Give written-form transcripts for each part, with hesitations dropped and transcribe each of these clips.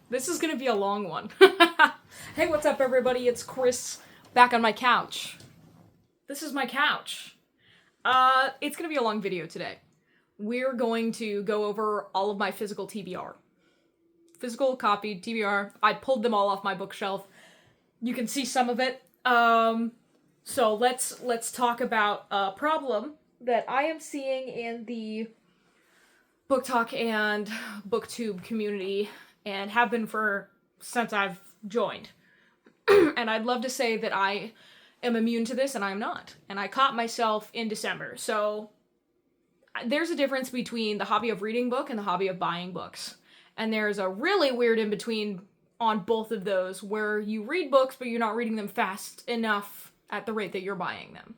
This is gonna be a long one. Hey, what's up, everybody? It's Chris back on my couch. This is my couch. It's gonna be a long video today. We're going to go over all of my physical TBR. Physical copied TBR. I pulled them all off my bookshelf. You can see some of it. So let's talk about a problem that I am seeing in the book talk and booktube community and have been since I've joined. And I'd love to say that I am immune to this, and I'm not. And I caught myself in December. So there's a difference between the hobby of reading book and the hobby of buying books. And there's a really weird in between on both of those where you read books, but you're not reading them fast enough at the rate that you're buying them.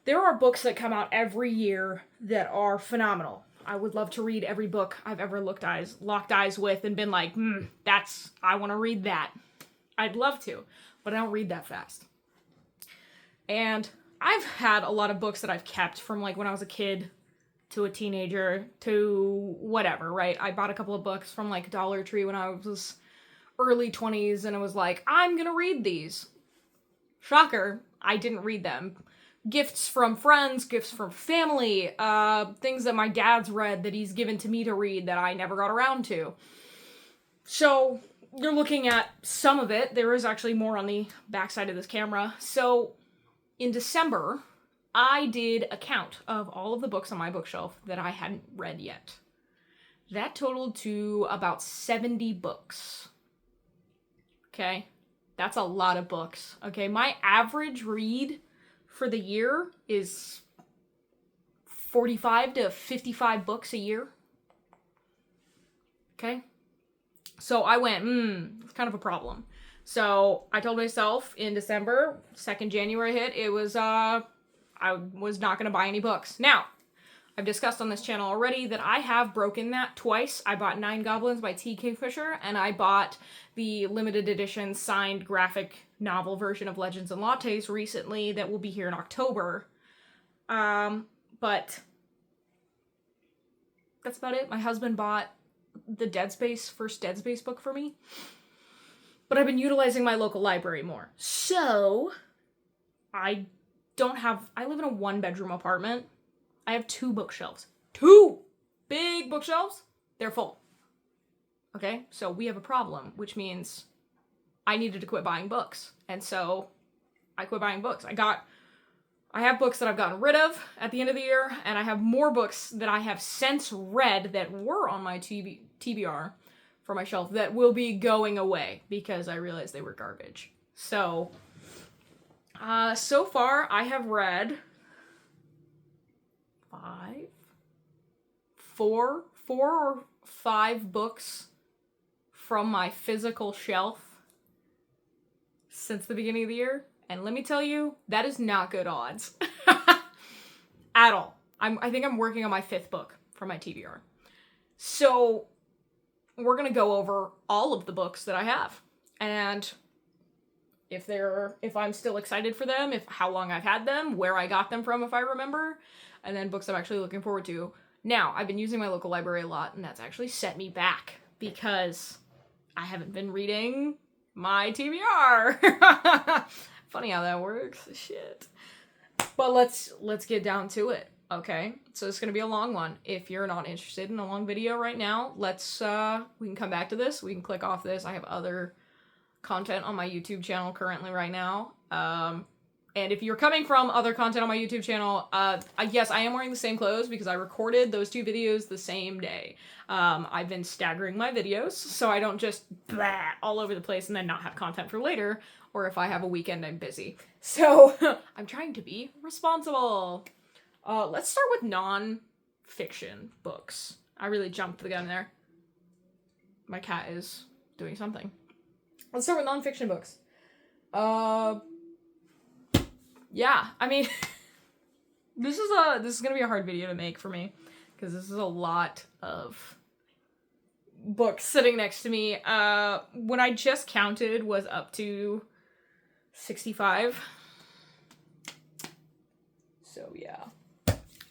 There are books that come out every year that are phenomenal. I would love to read every book I've ever locked eyes with and been like, I want to read that. I'd love to, but I don't read that fast. And I've had a lot of books that I've kept from like when I was a kid to a teenager to whatever, right? I bought a couple of books from like Dollar Tree when I was early 20s and I was like, I'm gonna read these. Shocker, I didn't read them. Gifts from friends, gifts from family, things that my dad's read that he's given to me to read that I never got around to. So you're looking at some of it. There is actually more on the backside of this camera. So in December, I did a count of all of the books on my bookshelf that I hadn't read yet. That totaled to about 70 books. Okay? That's a lot of books. Okay? My average read for the year is 45 to 55 books a year. Okay? So I went, it's kind of a problem. So I told myself in December, 2nd January hit, it was, I was not going to buy any books. Now, I've discussed on this channel already that I have broken that twice. I bought 9 Goblins by T. Kingfisher, and I bought the limited edition signed graphic novel version of Legends and Lattes recently that will be here in October. But that's about it. My husband bought the first Dead Space book for me. But I've been utilizing my local library more. So, I live in a 1-bedroom apartment. I have 2 bookshelves. 2 big bookshelves. They're full. Okay? So we have a problem, which means I needed to quit buying books. And so I quit buying books. I have books that I've gotten rid of at the end of the year, and I have more books that I have since read that were on my TBR for my shelf that will be going away because I realized they were garbage. So, so far I have read 4 or 5 books from my physical shelf since the beginning of the year. And let me tell you, that is not good odds. At all. I think I'm working on my 5th book for my TBR. So, we're going to go over all of the books that I have. And if I'm still excited for them, how long I've had them, where I got them from if I remember, and then books I'm actually looking forward to. Now, I've been using my local library a lot, and that's actually set me back because I haven't been reading my TBR. Funny how that works. Shit. But let's get down to it, okay? So it's gonna be a long one. If you're not interested in a long video right now, we can come back to this. We can click off this. I have other content on my YouTube channel currently right now. And if you're coming from other content on my YouTube channel, yes, I am wearing the same clothes because I recorded those 2 videos the same day. I've been staggering my videos so I don't just blah all over the place and then not have content for later, or if I have a weekend, I'm busy. So I'm trying to be responsible. Let's start with non-fiction books. I really jumped the gun there. My cat is doing something. Let's start with non-fiction books. Yeah, I mean, this is gonna be a hard video to make for me because this is a lot of books sitting next to me. When I just counted was up to 65. So yeah.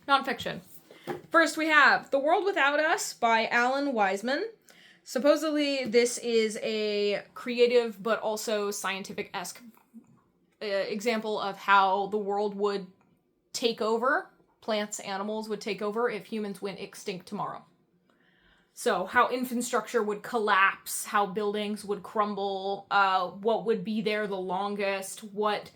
Nonfiction. First we have The World Without Us by Alan Wiseman. Supposedly, this is a creative but also scientific-esque example of how the world would take over, plants, animals would take over if humans went extinct tomorrow. So, how infrastructure would collapse, how buildings would crumble, what would be there the longest, what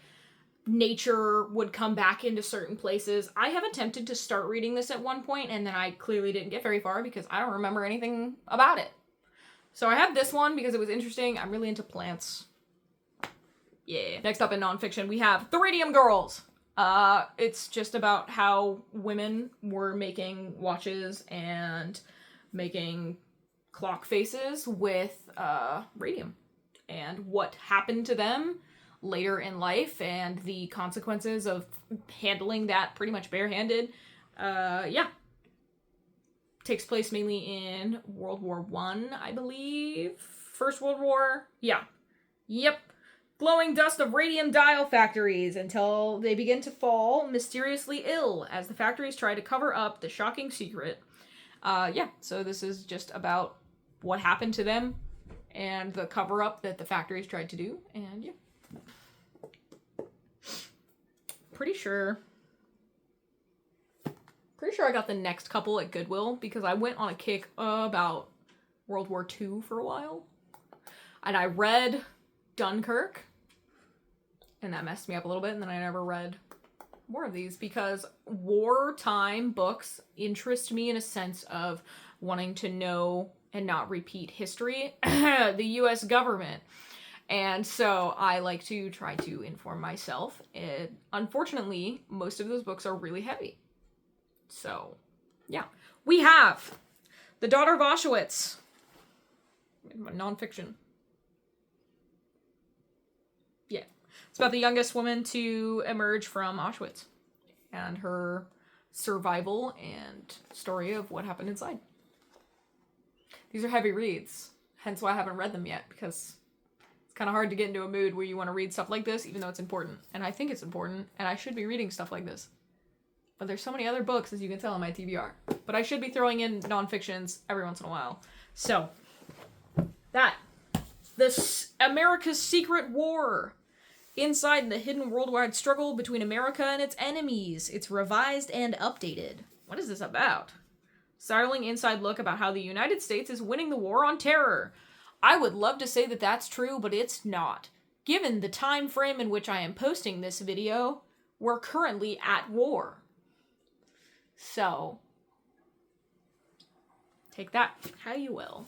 nature would come back into certain places. I have attempted to start reading this at one point, and then I clearly didn't get very far because I don't remember anything about it. So I have this one because it was interesting. I'm really into plants. Yeah. Next up in nonfiction, we have The Radium Girls. It's just about how women were making watches and making clock faces with radium and what happened to them later in life and the consequences of handling that pretty much barehanded. Yeah. Takes place mainly in World War I believe. First World War? Yeah. Yep. Glowing dust of radium dial factories until they begin to fall mysteriously ill as the factories try to cover up the shocking secret. Yeah, so this is just about what happened to them and the cover-up that the factories tried to do, and yeah. Pretty sure I got the next couple at Goodwill because I went on a kick about World War II for a while. And I read Dunkirk, and that messed me up a little bit, and then I never read more of these because wartime books interest me in a sense of wanting to know and not repeat history, the US government. And so I like to try to inform myself. And unfortunately, most of those books are really heavy. So, yeah. We have The Daughter of Auschwitz. Nonfiction. Yeah. It's about the youngest woman to emerge from Auschwitz and her survival and story of what happened inside. These are heavy reads, hence why I haven't read them yet, because it's kind of hard to get into a mood where you want to read stuff like this, even though it's important. And I think it's important, and I should be reading stuff like this. But there's so many other books, as you can tell in my TBR. But I should be throwing in nonfictions every once in a while. So, that. America's Secret War. Inside the hidden worldwide struggle between America and its enemies. It's revised and updated. What is this about? Startling inside look about how the United States is winning the war on terror. I would love to say that that's true, but it's not. Given the time frame in which I am posting this video, we're currently at war. So, take that how you will.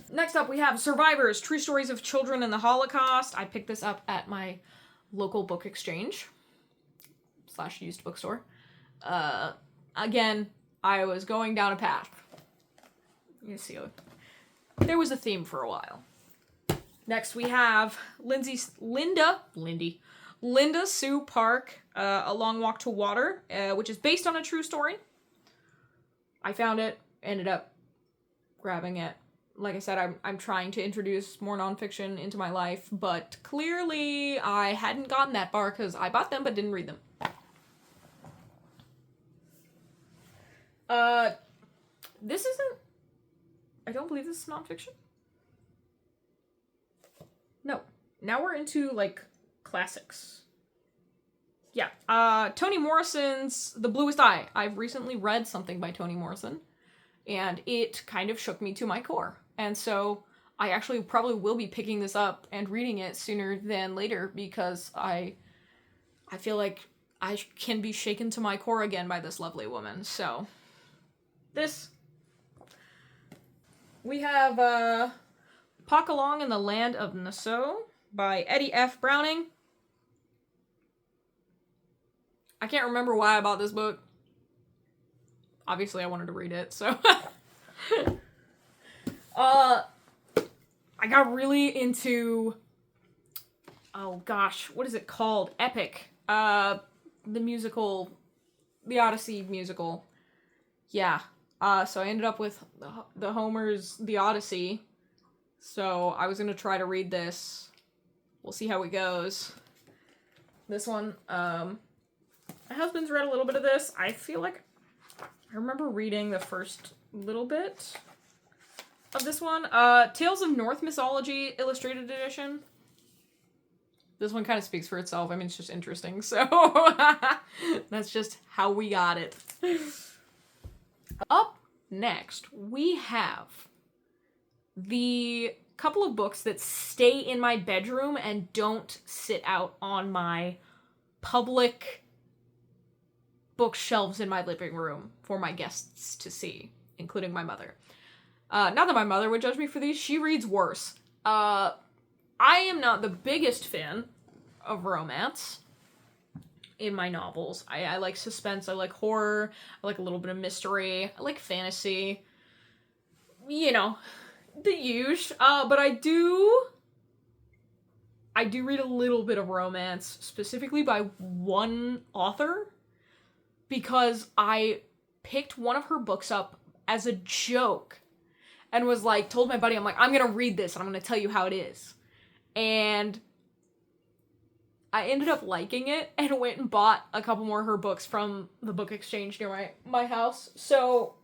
Next up, we have Survivors, True Stories of Children in the Holocaust. I picked this up at my local book exchange / used bookstore. Again, I was going down a path. You see, there was a theme for a while. Next, we have Linda Sue Park, A Long Walk to Water, which is based on a true story. I found it, ended up grabbing it. Like I said, I'm trying to introduce more nonfiction into my life, but clearly I hadn't gotten that far because I bought them but didn't read them. This isn't... I don't believe this is nonfiction. No. Now we're into, like, classics. Yeah. Toni Morrison's The Bluest Eye. I've recently read something by Toni Morrison, and it kind of shook me to my core. And so I actually probably will be picking this up and reading it sooner than later because I feel like I can be shaken to my core again by this lovely woman. So, this. We have Pock Along in the Land of Nassau by Eddie F. Browning. I can't remember why I bought this book. Obviously, I wanted to read it, so... I got really into... Oh, gosh. What is it called? Epic. The musical... The Odyssey musical. Yeah. So I ended up with the Homer's The Odyssey. So I was going to try to read this. We'll see how it goes. This one, my husband's read a little bit of this. I feel like I remember reading the first little bit. of this one. Tales of Norse Mythology Illustrated Edition. This one kind of speaks for itself. I mean, it's just interesting, so that's just how we got it. Up next, we have the couple of books that stay in my bedroom and don't sit out on my public bookshelves in my living room for my guests to see, including my mother. Not that my mother would judge me for these. She reads worse. I am not the biggest fan of romance in my novels. I like suspense, I like horror, I like a little bit of mystery, I like fantasy. You know, the huge. But I do read a little bit of romance, specifically by one author, because I picked one of her books up as a joke and was like, told my buddy, I'm like, I'm gonna read this and I'm gonna tell you how it is. And I ended up liking it and went and bought a couple more of her books from the book exchange near my house. So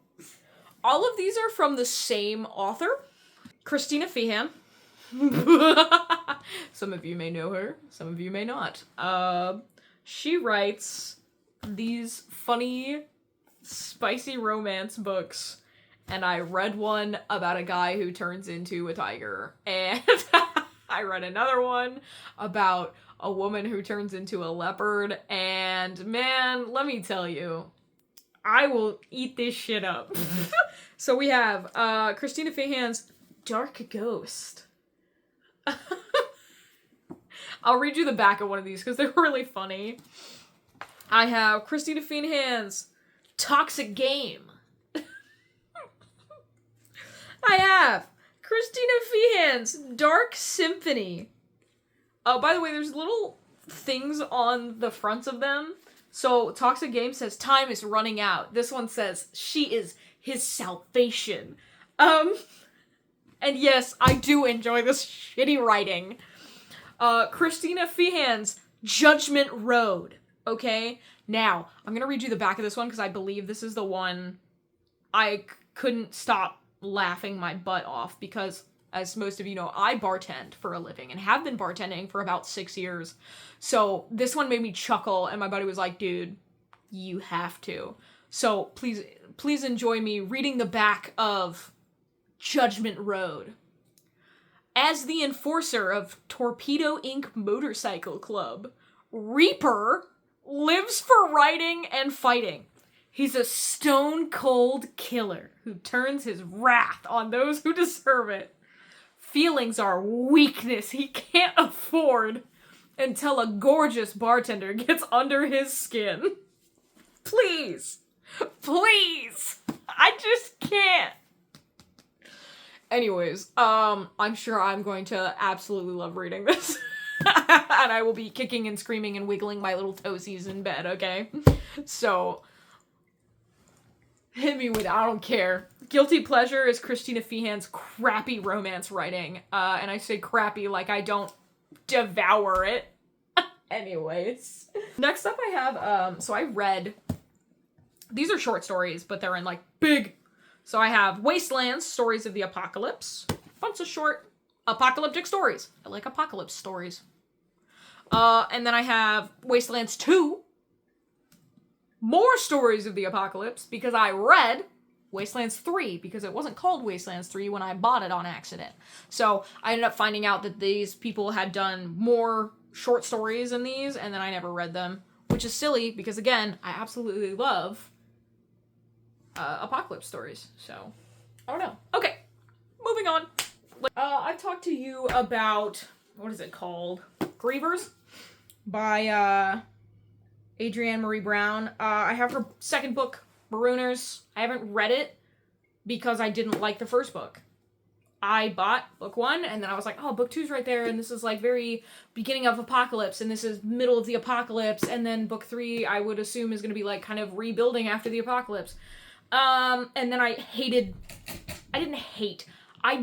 all of these are from the same author, Christina Feehan. Some of you may know her, some of you may not. She writes these funny, spicy romance books, and I read one about a guy who turns into a tiger, and I read another one about a woman who turns into a leopard, and man, let me tell you, I will eat this shit up. So we have Christina Feehan's Dark Ghost. I'll read you the back of one of these because they're really funny. I have Christina Feehan's Toxic Game. I have Christina Feehan's Dark Symphony. Oh, by the way, there's little things on the fronts of them. So Toxic Game says, time is running out. This one says, she is his salvation. And yes, I do enjoy this shitty writing. Christina Feehan's Judgment Road. Okay? Now, I'm gonna read you the back of this one because I believe this is the one I couldn't stop laughing my butt off because, as most of you know, I bartend for a living and have been bartending for about 6 years. So this one made me chuckle and my buddy was like, dude, you have to. So please enjoy me reading the back of Judgment Road. As the enforcer of Torpedo Inc. Motorcycle Club, Reaper lives for writing and fighting. He's a stone-cold killer who turns his wrath on those who deserve it. Feelings are weakness he can't afford until a gorgeous bartender gets under his skin. Please. Please. I just can't. Anyways, I'm sure I'm going to absolutely love reading this. And I will be kicking and screaming and wiggling my little toesies in bed, okay? So, hit me with it, I don't care. Guilty Pleasure is Christina Feehan's crappy romance writing. And I say crappy like I don't devour it. Anyways. Next up I have, so I read, these are short stories, but they're in like big. So I have Wastelands, Stories of the Apocalypse. Bunch of short apocalyptic stories. I like apocalypse stories. And then I have Wastelands 2. More Stories of the Apocalypse, because I read Wastelands 3, because it wasn't called Wastelands 3 when I bought it on accident. So I ended up finding out that these people had done more short stories than these, and then I never read them, which is silly, because again, I absolutely love apocalypse stories, so I don't know. Okay, moving on. I've talked to you about, what is it called? Grievers by Adrienne Marie Brown. I have her second book, Marooners. I haven't read it because I didn't like the first book. I bought book 1, and then I was like, oh, book 2's right there, and this is like very beginning of apocalypse, and this is middle of the apocalypse, and then book 3 I would assume is going to be like kind of rebuilding after the apocalypse. And then I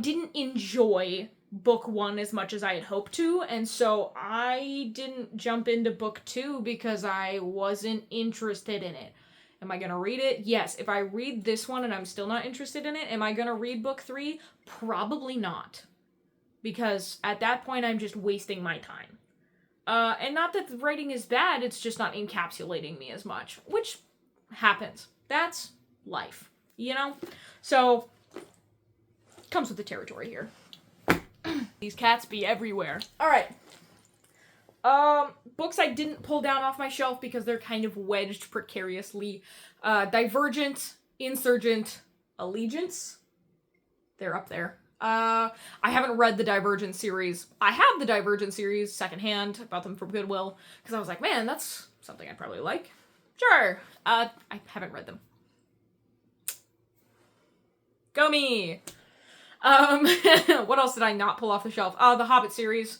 didn't enjoy book 1 as much as I had hoped to, and so I didn't jump into book 2 because I wasn't interested in it. Am I gonna read it? Yes. If I read this one and I'm still not interested in it, am I gonna read book 3? Probably not. Because at that point, I'm just wasting my time. And not that the writing is bad, it's just not encapsulating me as much. Which happens. That's life. You know? So, comes with the territory here. These cats be everywhere. Alright. Books I didn't pull down off my shelf because they're kind of wedged precariously. Divergent, Insurgent, Allegiance. They're up there. I haven't read the Divergent series. I have the Divergent series secondhand. I bought them from Goodwill because I was like, man, that's something I'd probably like. Sure. I haven't read them. Go me! What else did I not pull off the shelf? The Hobbit series.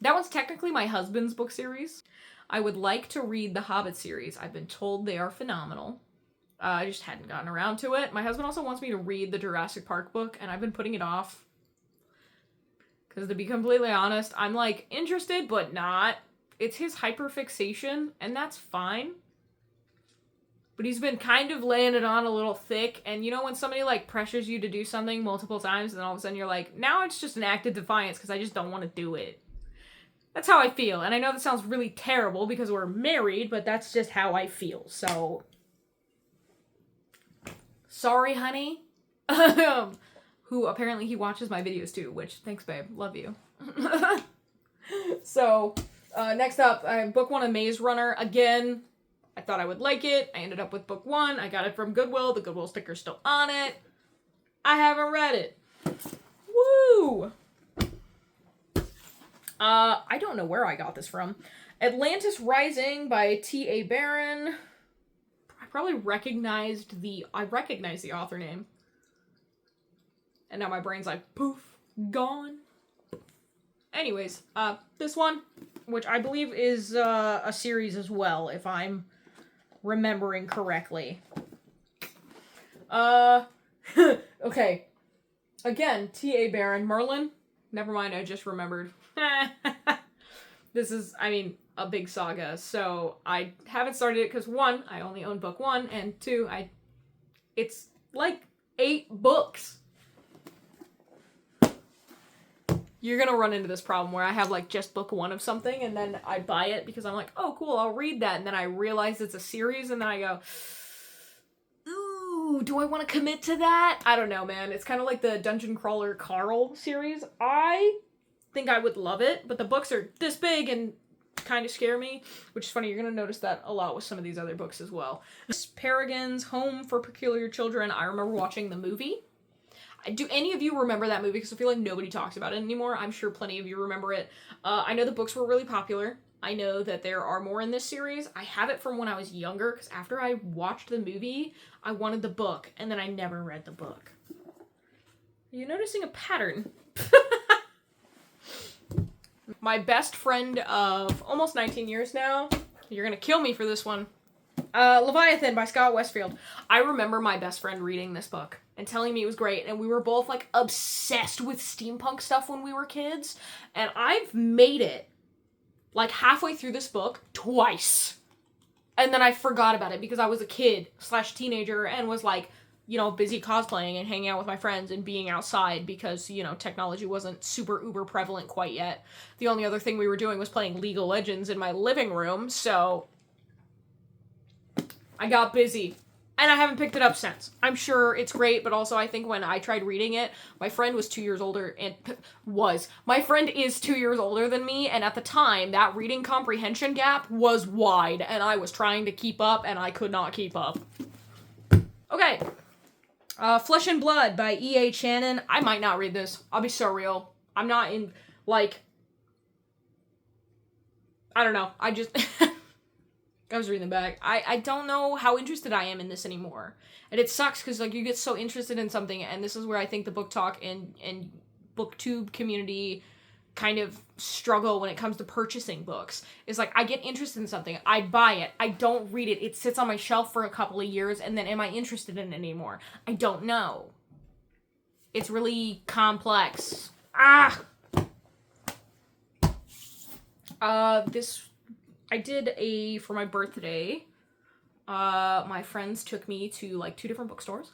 That one's technically my husband's book series. I would like to read the Hobbit series. I've been told they are phenomenal. I just hadn't gotten around to it. My husband also wants me to read the Jurassic Park book, and I've been putting it off. Because to be completely honest, I'm like, interested, but not. It's his hyperfixation, and that's fine. But he's been kind of laying it on a little thick, and you know when somebody like pressures you to do something multiple times, and then all of a sudden you're like, now it's just an act of defiance because I just don't want to do it. That's how I feel, and I know that sounds really terrible because we're married, but that's just how I feel, so... Sorry, honey. Who apparently he watches my videos too, which, thanks babe, love you. So, next up, book 1 of Maze Runner. Again, I thought I would like it. I ended up with book 1. I got it from Goodwill. The Goodwill sticker's still on it. I haven't read it. Woo! I don't know where I got this from. Atlantis Rising by T.A. Barron. I probably recognized the author name. And now my brain's like, poof, gone. Anyways, this one, which I believe is a series as well, if I'm remembering correctly. Okay. Again, T.A. Barron. Merlin? Never mind, I just remembered. This is, I mean, a big saga, so I haven't started it because 1, I only own book 1, and 2, it's like 8 books. You're gonna run into this problem where I have like just book 1 of something and then I buy it because I'm like, oh cool, I'll read that, and then I realize it's a series and then I go, ooh, do I want to commit to that? I don't know, man. It's kind of like the Dungeon Crawler Carl series. I think I would love it, but the books are this big and kind of scare me, which is funny. You're gonna notice that a lot with some of these other books as well. Peregrine's Home for Peculiar Children. I remember watching the movie. Do any of you remember that movie? Because I feel like nobody talks about it anymore. I'm sure plenty of you remember it. I know the books were really popular. I know that there are more in this series. I have it from when I was younger, because after I watched the movie, I wanted the book, and then I never read the book. Are you noticing a pattern? My best friend of almost 19 years now, you're gonna kill me for this one, Leviathan by Scott Westfield. I remember my best friend reading this book and telling me it was great, and we were both like obsessed with steampunk stuff when we were kids, and I've made it like halfway through this book twice, and then I forgot about it because I was a kid / teenager and was like, you know, busy cosplaying and hanging out with my friends and being outside because, you know, technology wasn't super uber prevalent quite yet. The only other thing we were doing was playing League of Legends in my living room, so I got busy. And I haven't picked it up since. I'm sure it's great, but also I think when I tried reading it, my friend was 2 years older and my friend is 2 years older than me, and at the time, that reading comprehension gap was wide, and I was trying to keep up, and I could not keep up. Okay. Flesh and Blood by E.A. Channon. I might not read this. I'll be so real. I'm not in, like, I don't know. I just... I was reading the back. I don't know how interested I am in this anymore. And it sucks because, like, you get so interested in something, and this is where I think the book talk and booktube community kind of struggle when it comes to purchasing books. It's like, I get interested in something, I buy it, I don't read it, it sits on my shelf for a couple of years, and then am I interested in it anymore? I don't know. It's really complex. I did for my birthday, my friends took me to like 2 different bookstores.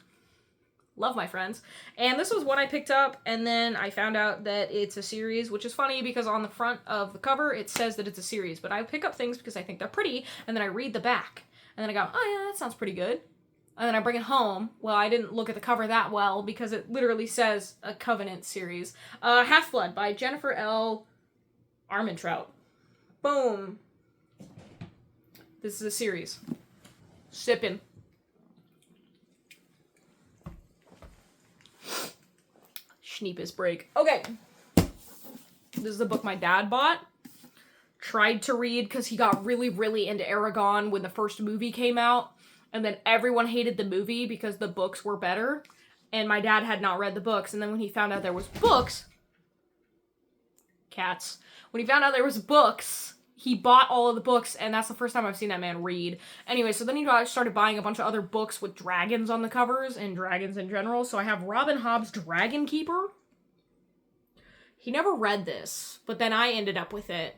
Love my friends. And this was what I picked up, and then I found out that it's a series, which is funny because on the front of the cover it says that it's a series, but I pick up things because I think they're pretty, and then I read the back. And then I go, oh yeah, that sounds pretty good. And then I bring it home. Well, I didn't look at the cover that well because it literally says a Covenant series. Half-Blood by Jennifer L. Armentrout. Boom. This is a series. Sippin'. Schneepus break. Okay. This is a book my dad bought. Tried to read because he got really, really into Aragon when the first movie came out. And then everyone hated the movie because the books were better. And my dad had not read the books. And then when he found out there was books... Cats. When he found out there was books, he bought all of the books, and that's the first time I've seen that man read. Anyway, so then he started buying a bunch of other books with dragons on the covers, and dragons in general. So I have Robin Hobb's Dragon Keeper. He never read this, but then I ended up with it,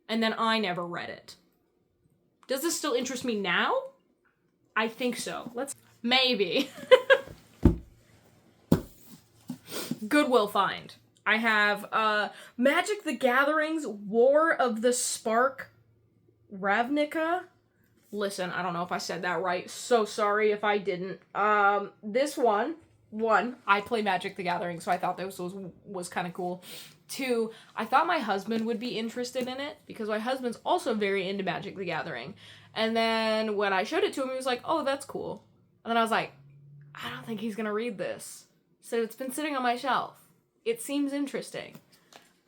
and then I never read it. Does this still interest me now? I think so. Maybe. Goodwill find. I have Magic the Gathering's War of the Spark Ravnica. Listen, I don't know if I said that right. So sorry if I didn't. This one, I play Magic the Gathering, so I thought this was kind of cool. 2, I thought my husband would be interested in it because my husband's also very into Magic the Gathering. And then when I showed it to him, he was like, oh, that's cool. And then I was like, I don't think he's gonna read this. So it's been sitting on my shelf. It seems interesting.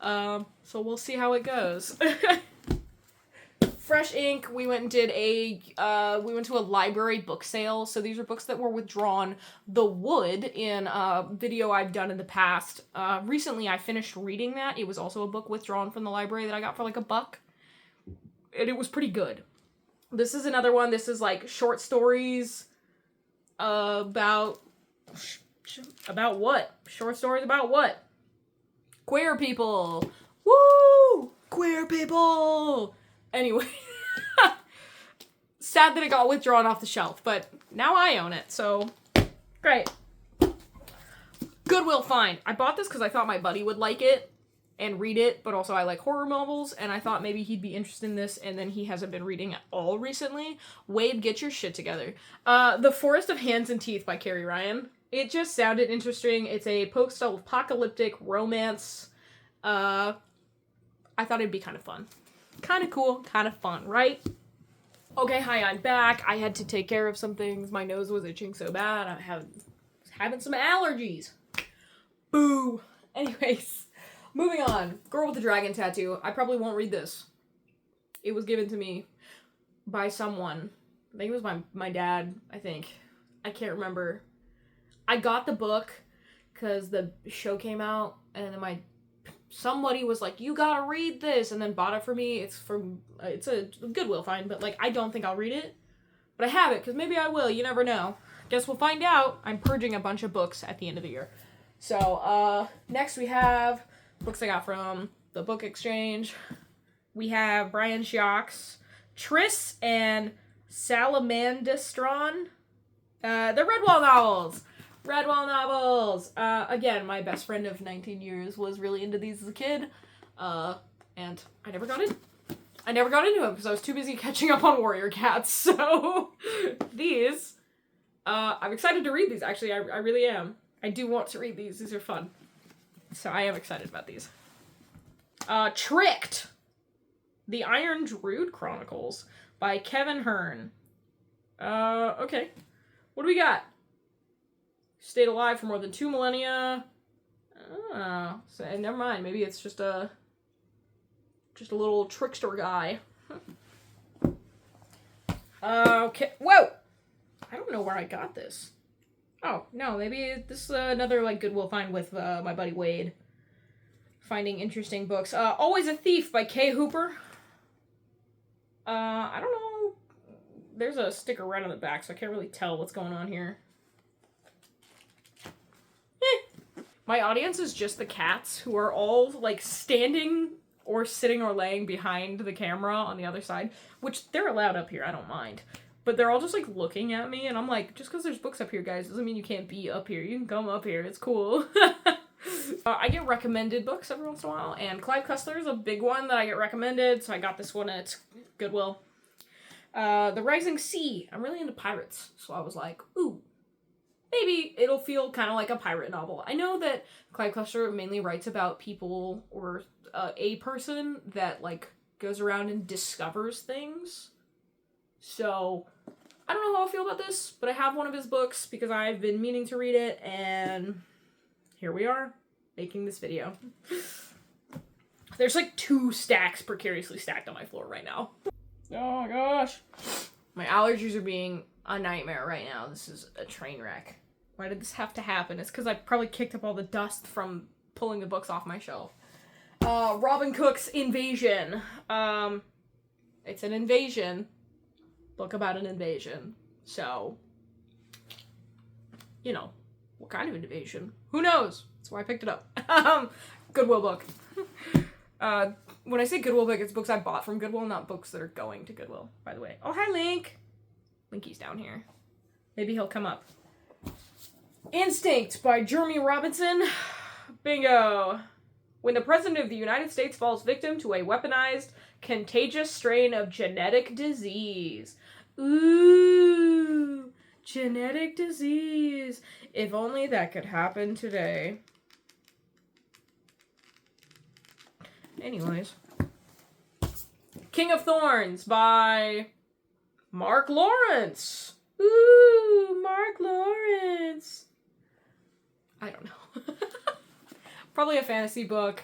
So we'll see how it goes. Fresh ink. We went and did we went to a library book sale. So these are books that were withdrawn. The Wood in a video I've done in the past. Recently I finished reading that. It was also a book withdrawn from the library that I got for like $1. And it was pretty good. This is another one. This is like short stories about what? Short stories about what? Queer people. Woo! Queer people! Anyway. Sad that it got withdrawn off the shelf, but now I own it, so great. Goodwill find. I bought this because I thought my buddy would like it and read it, but also I like horror novels, and I thought maybe he'd be interested in this, and then he hasn't been reading at all recently. Wade, get your shit together. The Forest of Hands and Teeth by Carrie Ryan. It just sounded interesting. It's a post-apocalyptic romance. I thought it'd be kind of fun. Kind of cool, kind of fun, right? Okay, hi, I'm back. I had to take care of some things. My nose was itching so bad. I was having some allergies. Boo. Anyways, moving on. Girl with the Dragon Tattoo. I probably won't read this. It was given to me by someone. I think it was my dad, I think. I can't remember. I got the book because the show came out, and then somebody was like, you gotta read this, and then bought it for me. It's a Goodwill find, but like, I don't think I'll read it. But I have it, because maybe I will, you never know. Guess we'll find out. I'm purging a bunch of books at the end of the year. So, next we have books I got from the Book Exchange. We have Brian Schiack's Triss and Salamandastron. The Redwall novels. Redwall novels! Again, my best friend of 19 years was really into these as a kid, and I never got into them because I was too busy catching up on Warrior Cats, so these, I'm excited to read these, actually, I really am. I do want to read these are fun. So I am excited about these. Tricked! The Iron Druid Chronicles by Kevin Hearn. Okay. What do we got? Stayed alive for more than 2 millennia. Oh, so never mind. Maybe it's just a little trickster guy. Okay. Whoa! I don't know where I got this. Oh, no, maybe this is another, like, Goodwill find with my buddy Wade. Finding interesting books. Always a Thief by Kay Hooper. I don't know. There's a sticker right on the back, so I can't really tell what's going on here. My audience is just the cats, who are all, like, standing or sitting or laying behind the camera on the other side, which they're allowed up here, I don't mind. but they're all just, like, looking at me, and I'm like, just because there's books up here, guys, doesn't mean you can't be up here. You can come up here. It's cool. I get recommended books every once in a while, and Clive Cussler's a big one that I get recommended, so I got this one at Goodwill. The Rising Sea. I'm really into pirates, so I was like, ooh, maybe it'll feel kind of like a pirate novel. I know that Clive Cussler mainly writes about people, or a person that, like, goes around and discovers things. So, I don't know how I feel about this, but I have one of his books because I've been meaning to read it, and here we are, making this video. There's like 2 stacks precariously stacked on my floor right now. Oh my gosh. My allergies are being a nightmare right now. This is a train wreck. Why did this have to happen? It's because I probably kicked up all the dust from pulling the books off my shelf. Robin Cook's Invasion. It's an invasion. Book about an invasion. So, you know, what kind of invasion? Who knows? That's why I picked it up. Goodwill book. When I say Goodwill book, it's books I bought from Goodwill, not books that are going to Goodwill, by the way. Oh, hi, Link. Linky's down here. Maybe he'll come up. Instinct by Jeremy Robinson. Bingo. When the President of the United States falls victim to a weaponized, contagious strain of genetic disease. Ooh, genetic disease. If only that could happen today. Anyways. King of Thorns by Mark Lawrence. Ooh, Mark Lawrence. I don't know. Probably a fantasy book.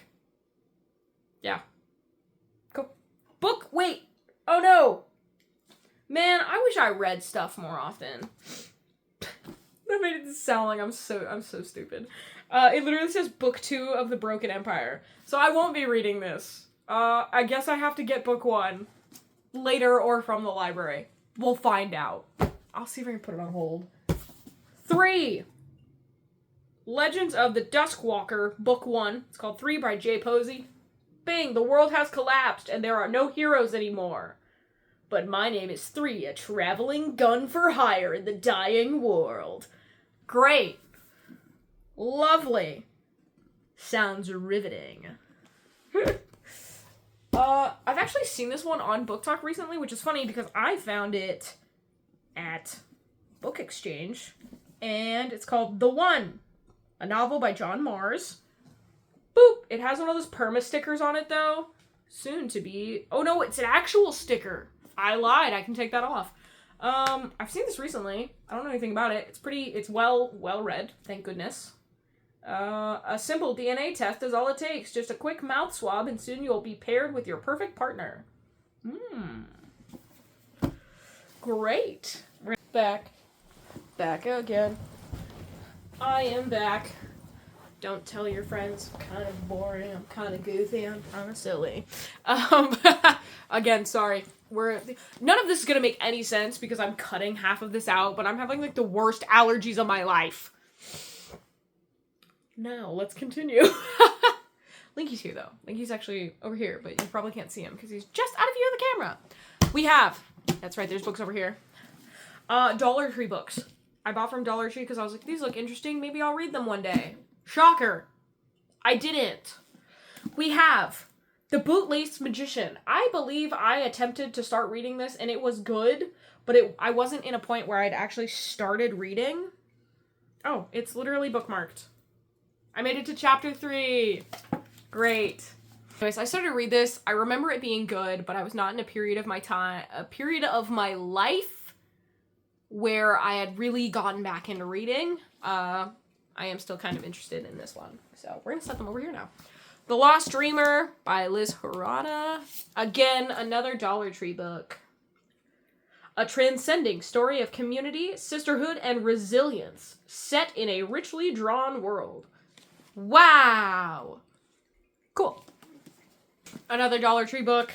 Yeah. Cool. Book, wait. Oh no. Man, I wish I read stuff more often. That made it sound like I'm so stupid. It literally says book 2 of The Broken Empire. So I won't be reading this. I guess I have to get book 1 later or from the library. We'll find out. I'll see if I can put it on hold. 3. Legends of the Duskwalker, book 1. It's called 3 by Jay Posey. Bing, the world has collapsed and there are no heroes anymore. But my name is 3, a traveling gun for hire in the dying world. Great. Lovely. Sounds riveting. I've actually seen this one on Book Talk recently, which is funny because I found it at Book Exchange, and it's called The One, a novel by John Mars. Boop! It has one of those perma stickers on it, though. Soon to be... Oh, no, it's an actual sticker. I lied. I can take that off. I've seen this recently. I don't know anything about it. It's well read, thank goodness. A simple DNA test is all it takes. Just a quick mouth swab, and soon you'll be paired with your perfect partner. Great. We're back. Back again. I am back. Don't tell your friends. I'm kind of boring. I'm kind of goofy. I'm kind of silly. Again, sorry. None of this is going to make any sense because I'm cutting half of this out, but I'm having, like, the worst allergies of my life. Now, let's continue. Linky's here, though. Linky's actually over here, but you probably can't see him because he's just out of view of the camera. We have, that's right, there's books over here. Dollar Tree books. I bought from Dollar Tree because I was like, these look interesting. Maybe I'll read them one day. Shocker. I didn't. We have The Bootlace Magician. I believe I attempted to start reading this and it was good, but I wasn't in a point where I'd actually started reading. Oh, it's literally bookmarked. I made it to chapter 3. Great. Anyways, I started to read this. I remember it being good, but I was not in a period of my life where I had really gotten back into reading. I am still kind of interested in this one. So we're going to set them over here now. The Lost Dreamer by Liz Harada. Again, another Dollar Tree book. A transcending story of community, sisterhood, and resilience set in a richly drawn world. Wow. Cool. Another Dollar Tree book.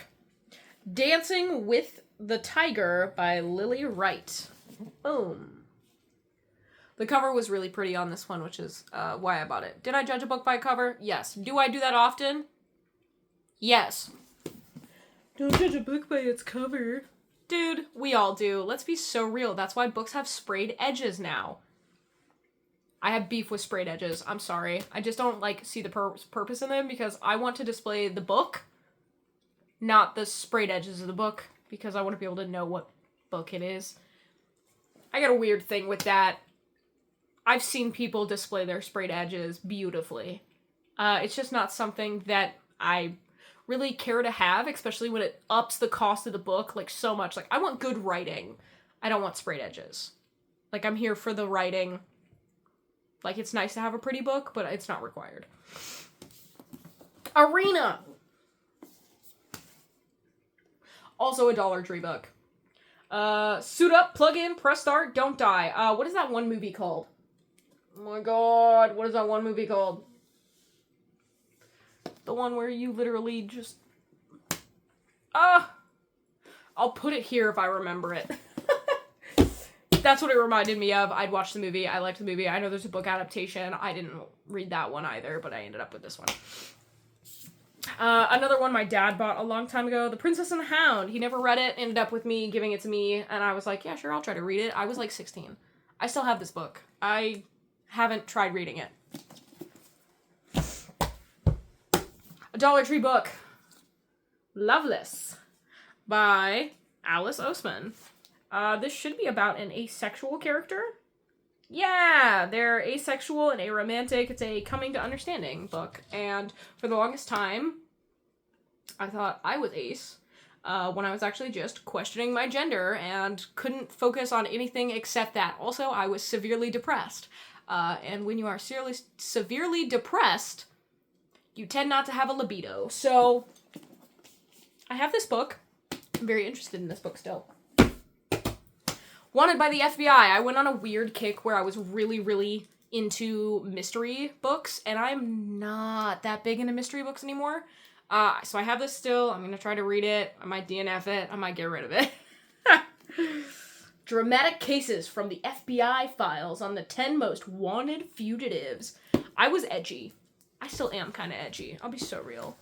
Dancing with the Tiger by Lily Wright. Boom. The cover was really pretty on this one, which is why I bought it. Did I judge a book by cover? Yes. Do I do that often? Yes. Don't judge a book by its cover. Dude, we all do. Let's be so real. That's why books have sprayed edges now. I have beef with sprayed edges. I'm sorry. I just don't, like, see the purpose in them because I want to display the book, not the sprayed edges of the book, because I want to be able to know what book it is. I got a weird thing with that. I've seen people display their sprayed edges beautifully. It's just not something that I really care to have, especially when it ups the cost of the book, like, so much. Like, I want good writing. I don't want sprayed edges. Like, I'm here for the writing. Like, it's nice to have a pretty book, but it's not required. Arena! Also a Dollar Tree book. Suit up, plug in, press start, don't die. What is that one movie called? Oh my god, what is that one movie called? The one where you literally just... I'll put it here if I remember it. That's what it reminded me of. I'd watched the movie. I liked the movie. I know there's a book adaptation. I didn't read that one either, but I ended up with this one. Another one my dad bought a long time ago, The Princess and the Hound. He never read it, ended up with me giving it to me, and I was like, yeah, sure, I'll try to read it. I was like 16. I still have this book. I haven't tried reading it. A Dollar Tree book. Loveless by Alice Oseman. This should be about an asexual character. Yeah, they're asexual and aromantic. It's a coming to understanding book. And for the longest time, I thought I was ace when I was actually just questioning my gender and couldn't focus on anything except that. Also, I was severely depressed. And when you are severely depressed, you tend not to have a libido. So, I have this book. I'm very interested in this book still. Wanted by the FBI. I went on a weird kick where I was really, really into mystery books, and I'm not that big into mystery books anymore. So I have this still. I'm going to try to read it. I might DNF it. I might get rid of it. Dramatic cases from the FBI files on the 10 most wanted fugitives. I was edgy. I still am kind of edgy. I'll be so real.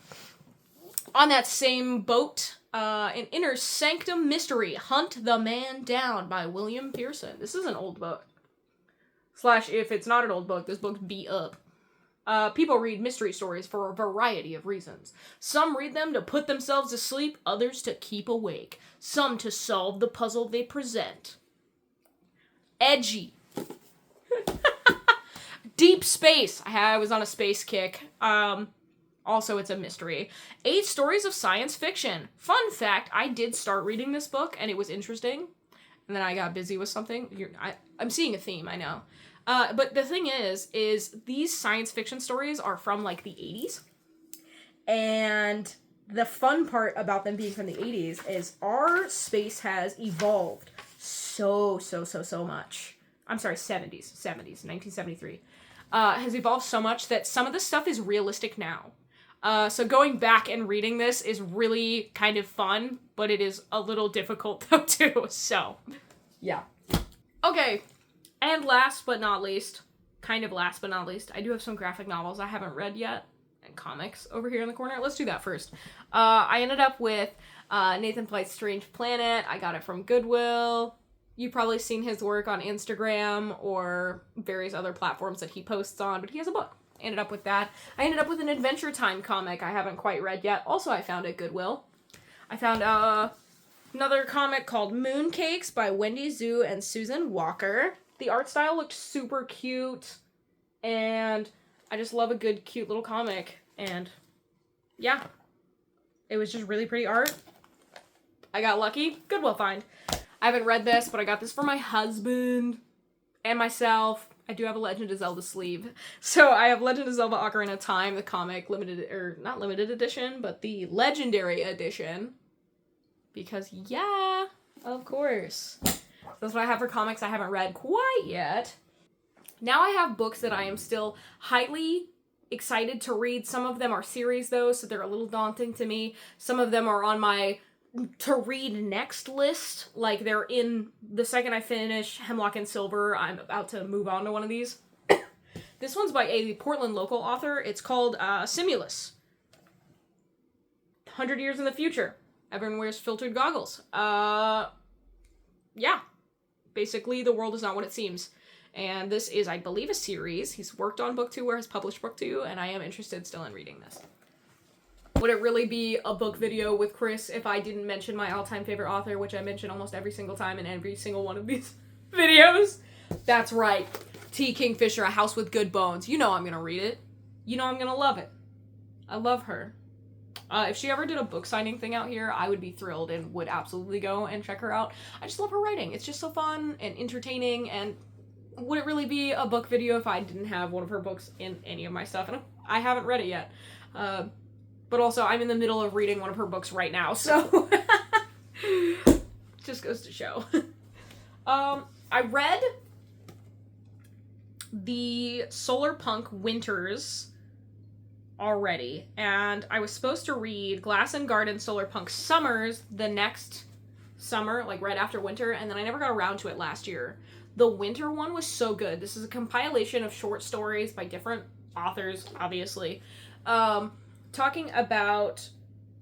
On that same boat, an Inner Sanctum Mystery, Hunt the Man Down by William Pearson. This is an old book. Slash, if it's not an old book, this book's beat up. People read mystery stories for a variety of reasons. Some read them to put themselves to sleep, others to keep awake. Some to solve the puzzle they present. Edgy. Deep Space. I was on a space kick. Also, it's a mystery. 8 stories of science fiction. Fun fact, I did start reading this book, and it was interesting. And then I got busy with something. I'm seeing a theme, I know. But the thing is these science fiction stories are from, like, the 80s. And the fun part about them being from the 80s is our space has evolved so much. I'm sorry, 70s, 1973. Has evolved so much that some of the stuff is realistic now. So going back and reading this is really kind of fun, but it is a little difficult though too, so yeah. Okay, and last but not least, I do have some graphic novels I haven't read yet, and comics over here in the corner. Let's do that first. I ended up with Nathan Flight's Strange Planet. I got it from Goodwill. You've probably seen his work on Instagram or various other platforms that he posts on, but he has a book. Ended up with that. I ended up with an Adventure Time comic I haven't quite read yet. Also, I found at Goodwill. I found another comic called Mooncakes by Wendy Zhu and Susan Walker. The art style looked super cute, and I just love a good, cute little comic. And yeah, it was just really pretty art. I got lucky. Goodwill find. I haven't read this, but I got this for my husband and myself. I do have a Legend of Zelda sleeve. So I have Legend of Zelda Ocarina of Time, the comic not limited edition, but the legendary edition. Because yeah, of course. That's what I have for comics I haven't read quite yet. Now I have books that I am still highly excited to read. Some of them are series though, so they're a little daunting to me. Some of them are on my to read next list, like they're in the second I finish Hemlock and Silver, I'm about to move on to one of these. This one's by a Portland local author. It's called Simulus. 100 Years in the Future. Everyone wears filtered goggles. yeah, basically the world is not what it seems. And this is, I believe, a series. He's worked on book 2 or has published book 2, and I am interested still in reading this. Would it really be a book video with Chris if I didn't mention my all-time favorite author, which I mention almost every single time in every single one of these videos? That's right. T. Kingfisher, A House with Good Bones. You know I'm gonna read it. You know I'm gonna love it. I love her. If she ever did a book signing thing out here, I would be thrilled and would absolutely go and check her out. I just love her writing. It's just so fun and entertaining, and would it really be a book video if I didn't have one of her books in any of my stuff? And I haven't read it yet. But also, I'm in the middle of reading one of her books right now, so just goes to show. I read the Solar Punk Winters already, and I was supposed to read Glass and Garden Solar Punk Summers the next summer, like right after winter, and then I never got around to it last year. The winter one was so good. This is a compilation of short stories by different authors, obviously, talking about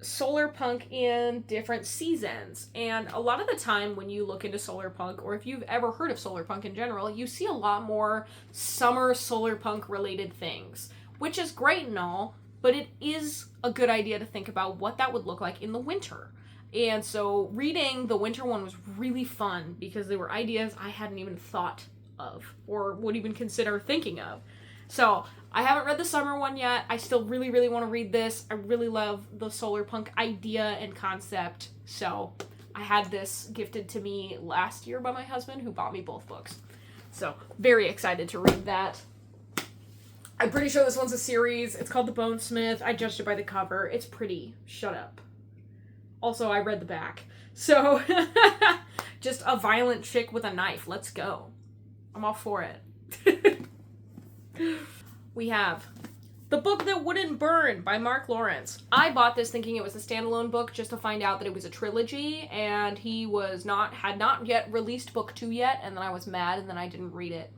solar punk in different seasons. And a lot of the time when you look into solar punk, or if you've ever heard of solar punk in general, you see a lot more summer solar punk related things, which is great and all, but it is a good idea to think about what that would look like in the winter. And so reading the winter one was really fun because there were ideas I hadn't even thought of or would even consider thinking of. So I haven't read the summer one yet. I still really, really want to read this. I really love the solar punk idea and concept. So I had this gifted to me last year by my husband, who bought me both books. So very excited to read that. I'm pretty sure this one's a series. It's called The Bonesmith. I judged it by the cover. It's pretty. Shut up. Also, I read the back. So, just a violent chick with a knife. Let's go. I'm all for it. We have The Book That Wouldn't Burn by Mark Lawrence. I bought this thinking it was a standalone book just to find out that it was a trilogy, and he had not yet released book 2 yet, and then I was mad and then I didn't read it.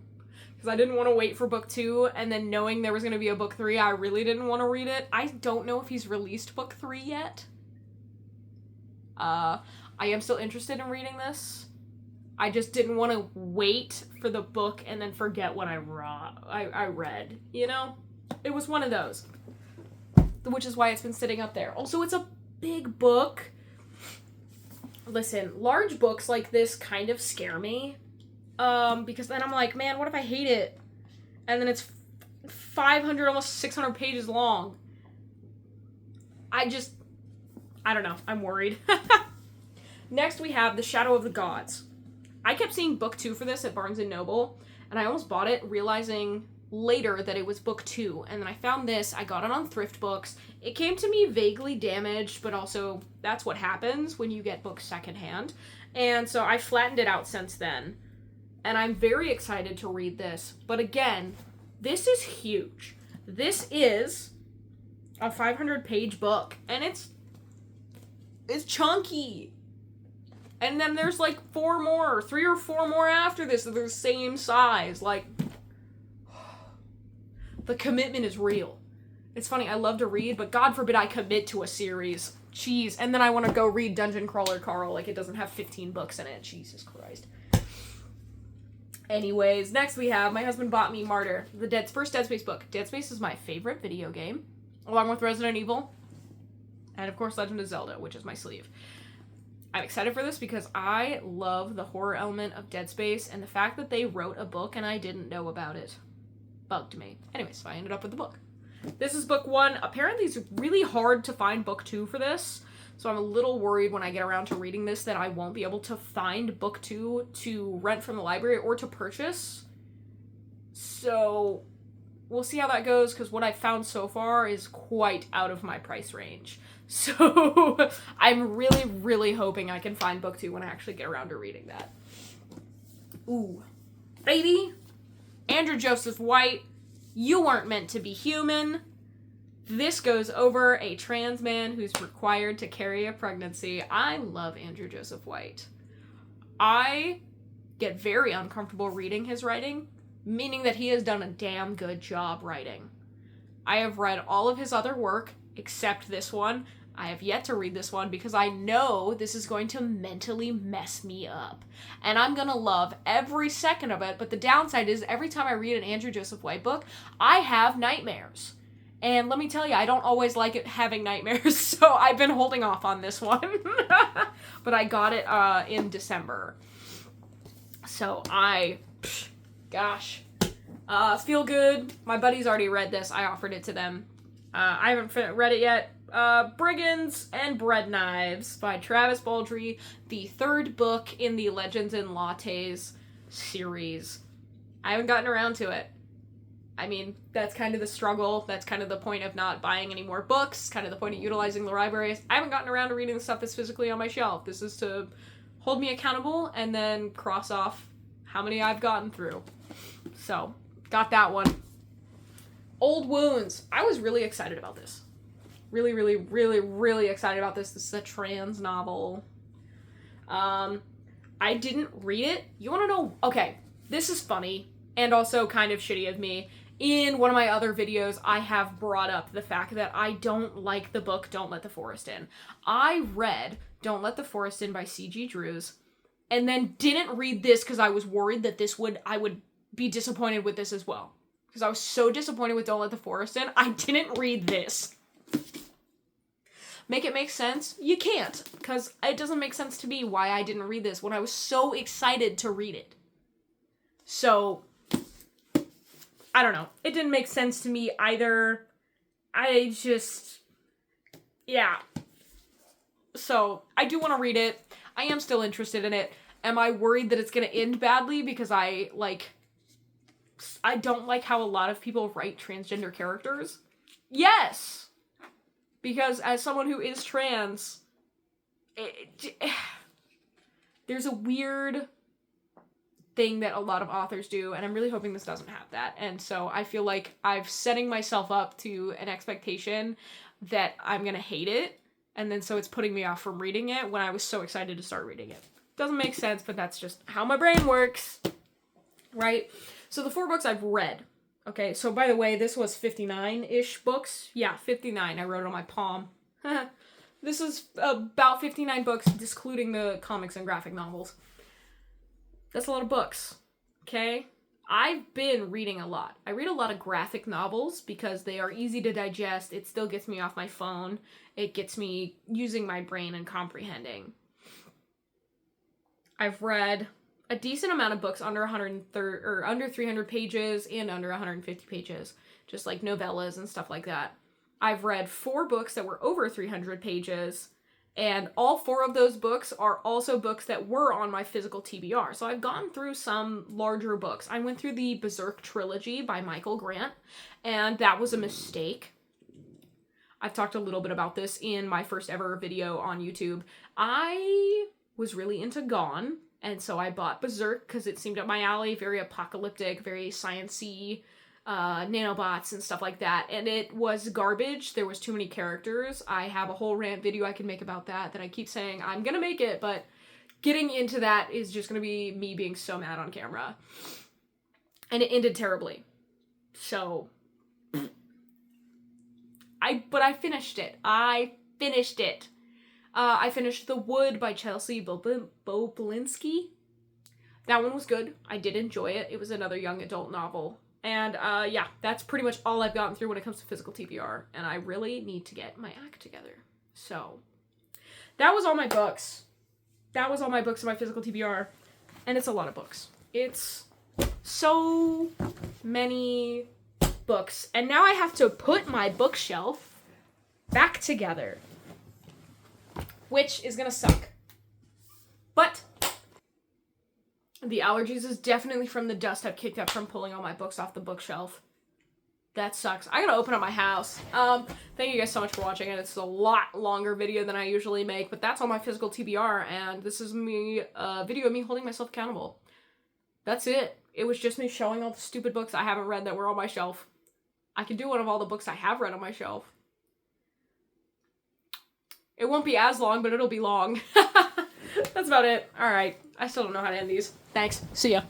Because I didn't want to wait for book 2, and then knowing there was going to be a book 3, I really didn't want to read it. I don't know if he's released book 3 yet. I am still interested in reading this. I just didn't want to wait for the book and then forget what I read, you know? It was one of those. Which is why it's been sitting up there. Also, it's a big book. Listen, large books like this kind of scare me. Because then I'm like, man, what if I hate it? And then it's 500, almost 600 pages long. I don't know. I'm worried. Next, we have The Shadow of the Gods. I kept seeing book 2 for this at Barnes & Noble, and I almost bought it, realizing later that it was book 2. And then I found this. I got it on Thrift Books. It came to me vaguely damaged, but also that's what happens when you get books secondhand. And so I flattened it out since then. And I'm very excited to read this. But again, this is huge. This is a 500-page book, and it's chunky. And then there's like 3 or 4 more after this that are the same size. Like, the commitment is real. It's funny, I love to read, but God forbid I commit to a series. Jeez. And then I want to go read Dungeon Crawler Carl like it doesn't have 15 books in it. Jesus Christ. Anyways, next we have My Husband Bought Me Martyr, the first Dead Space book. Dead Space is my favorite video game, along with Resident Evil. And, of course, Legend of Zelda, which is my sleeve. I'm excited for this because I love the horror element of Dead Space, and the fact that they wrote a book and I didn't know about it bugged me. Anyways, so I ended up with the book. This is book 1. Apparently, it's really hard to find book 2 for this, so I'm a little worried when I get around to reading this that I won't be able to find book 2 to rent from the library or to purchase. So we'll see how that goes, because what I've found so far is quite out of my price range. So I'm really, really hoping I can find book 2 when I actually get around to reading that. Ooh. Baby! Andrew Joseph White, You Weren't Meant to Be Human. This goes over a trans man who's required to carry a pregnancy. I love Andrew Joseph White. I get very uncomfortable reading his writing, meaning that he has done a damn good job writing. I have read all of his other work, except this one. I have yet to read this one because I know this is going to mentally mess me up. And I'm going to love every second of it, but the downside is every time I read an Andrew Joseph White book, I have nightmares. And let me tell you, I don't always like it having nightmares, so I've been holding off on this one. But I got it in December. So feel good. My buddies already read this. I offered it to them. I haven't read it yet. Brigands and Bread Knives by Travis Baldree, the third book in the Legends and Lattes series. I haven't gotten around to it. I mean, that's kind of the struggle. That's kind of the point of not buying any more books, kind of the point of utilizing the libraries. I haven't gotten around to reading the stuff that's physically on my shelf. This is to hold me accountable and then cross off how many I've gotten through. So, got that one. Old Wounds. I was really excited about this. Really, really, really, really excited about this. This is a trans novel. I didn't read it. You want to know? Okay, this is funny and also kind of shitty of me. In one of my other videos, I have brought up the fact that I don't like the book Don't Let the Forest In. I read Don't Let the Forest In by C.G. Drews and then didn't read this because I was worried that I would be disappointed with this as well. Because I was so disappointed with Don't Let the Forest In, I didn't read this. Make it make sense? You can't, because it doesn't make sense to me why I didn't read this when I was so excited to read it. So, I don't know. It didn't make sense to me either. Yeah. So, I do want to read it. I am still interested in it. Am I worried that it's going to end badly because I don't like how a lot of people write transgender characters? Yes! Because as someone who is trans, there's a weird thing that a lot of authors do, and I'm really hoping this doesn't have that. And so I feel like I'm setting myself up to an expectation that I'm gonna hate it, and then so it's putting me off from reading it when I was so excited to start reading it. Doesn't make sense, but that's just how my brain works, right? So the 4 books I've read. Okay, so by the way, this was 59-ish books. Yeah, 59. I wrote it on my palm. This is about 59 books, excluding the comics and graphic novels. That's a lot of books, okay? I've been reading a lot. I read a lot of graphic novels because they are easy to digest. It still gets me off my phone. It gets me using my brain and comprehending. I've read a decent amount of books under 130 or under 300 pages and under 150 pages, just like novellas and stuff like that. I've read 4 books that were over 300 pages, and all 4 of those books are also books that were on my physical TBR. So I've gone through some larger books. I went through the Berserk trilogy by Michael Grant, and that was a mistake. I've talked a little bit about this in my first ever video on YouTube. I was really into Gone, and so I bought Berserk because it seemed up my alley, very apocalyptic, very science-y, nanobots and stuff like that. And it was garbage. There was too many characters. I have a whole rant video I can make about that I keep saying I'm gonna make it, but getting into that is just gonna be me being so mad on camera. And it ended terribly. So, I finished it. I finished The Wood by Chelsea Boblinsky. That one was good. I did enjoy it. It was another young adult novel. And yeah, that's pretty much all I've gotten through when it comes to physical TBR. And I really need to get my act together. So, that was all my books. That was all my books in my physical TBR. And it's a lot of books. It's so many books. And now I have to put my bookshelf back together, which is gonna suck. But the allergies is definitely from the dust I've kicked up from pulling all my books off the bookshelf. That sucks. I gotta open up my house. Thank you guys so much for watching it. It's a lot longer video than I usually make, but that's all my physical TBR, and this is me, a video of me holding myself accountable. That's it. It was just me showing all the stupid books I haven't read that were on my shelf. I could do one of all the books I have read on my shelf. It won't be as long, but it'll be long. That's about it. Alright. I still don't know how to end these. Thanks. See ya.